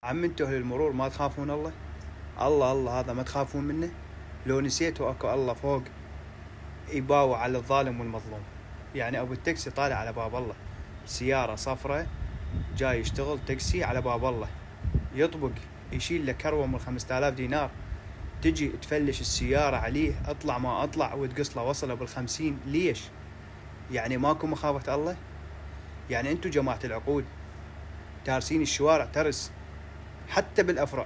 عم انتوا اهل المرور ما تخافون الله؟ الله هذا ما تخافون منه؟ لو نسيتوا اكو الله فوق يباوع على الظالم والمظلوم. يعني ابو التاكسي طالع على باب الله، سيارة صفرة جاي يشتغل تاكسي على باب الله، يطبق يشيل له كروة من 5000 دينار، تجي تفلش السيارة عليه، اطلع ما اطلع وتقص له وصله بال50. ليش؟ يعني ماكو مخافة الله؟ يعني انتوا جماعة العقود تارسين الشوارع ترس حتى بالافرع.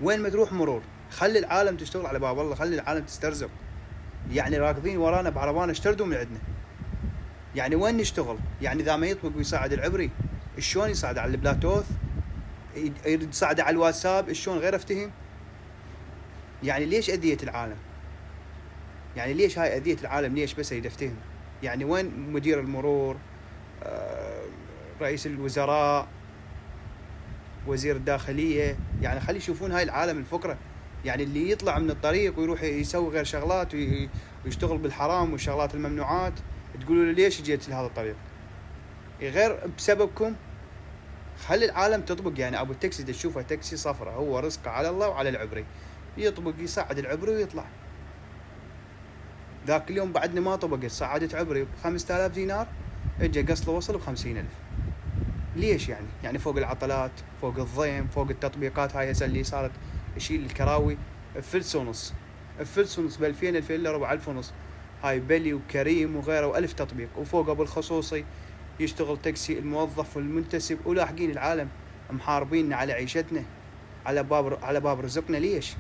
وين ما تروح مرور، خلي العالم تشتغل على باب الله، خلي العالم تسترزق. يعني راكضين ورانا بعربانة اشتردوا من عندنا، يعني وين نشتغل؟ يعني إذا ما يطبق ويساعد العبري شلون يساعد على البلاتوث؟ يريد يساعده على الواتساب شلون؟ غير افتهم. يعني ليش أذية العالم؟ يعني ليش هاي أذية العالم؟ ليش بس يريد افتهم؟ يعني وين مدير المرور، رئيس الوزراء، وزير الداخلية؟ يعني خلي يشوفون هاي العالم الفقرة. يعني اللي يطلع من الطريق ويروح يسوي غير شغلات ويشتغل بالحرام والشغلات الممنوعات، تقولوا له ليش جيت لهذا الطريق؟ غير بسببكم. خلي العالم تطبق. يعني ابو التاكسي تشوفه تاكسي صفرة، هو رزقه على الله وعلى العبري، يطبق يساعد العبري ويطلع. ذاك اليوم بعدنا ما طبقت، ساعدت عبري ب5000 دينار، اجى قص له وصل ب50,000. ليش يعني فوق العطلات، فوق الضيم، فوق التطبيقات هاي اللي صارت يشيل الكراوي بفلس ونص ب2000 2000 الا ربع 1000 ونص. هاي بلي وكريم وغيره و1000 تطبيق، وفوق ابو الخصوصي يشتغل تاكسي الموظف والمنتسب، ولاحقين العالم محاربين على عيشتنا، على باب رزقنا. ليش؟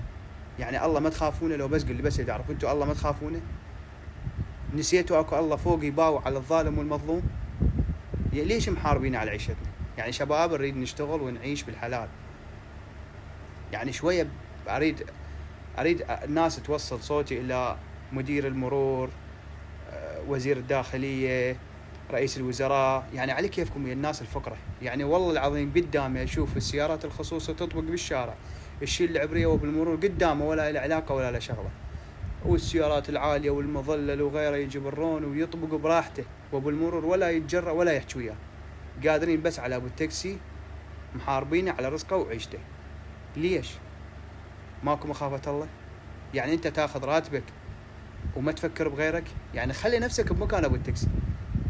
يعني الله ما تخافونه؟ لو بس قل لي بس تعرف انتوا الله ما تخافونه؟ نسيتوا اكو الله فوق يباوع على الظالم والمظلوم؟ ليش محاربين على عيشتنا؟ يعني شباب نريد نشتغل ونعيش بالحلال. يعني شوية اريد الناس توصل صوتي الى مدير المرور، وزير الداخلية، رئيس الوزراء. يعني على كيفكم يا الناس الفقرة. يعني والله العظيم قدامي اشوف السيارات الخصوصية تطبق بالشارع، الشيء العبرية وبالمرور قدامه، ولا له علاقة ولا له شغلة. والسيارات العالية والمظلل وغيره يجبرون ويطبقوا براحته، وبالمرور ولا يتجرأ ولا يحكي وياه. قادرين بس على ابو التاكسي محاربين على رزقه وعيشته. ليش؟ ماكو مخافة الله؟ يعني انت تاخذ راتبك وما تفكر بغيرك؟ يعني خلي نفسك بمكان ابو التاكسي.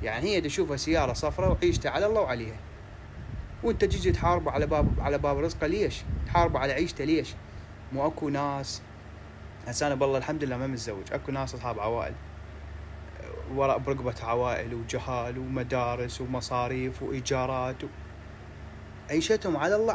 يعني هي تشوفها سيارة صفرة وعيشته على الله وعليها، وانت تجي تحاربه على باب رزقه. ليش تحاربه على عيشته؟ ليش؟ مو اكو ناس هسه انا بالله الحمد لله ما متزوج، اكو ناس اصحاب عوائل وراء برقبة عوائل وجهال ومدارس ومصاريف وايجارات عيشتهم على الله.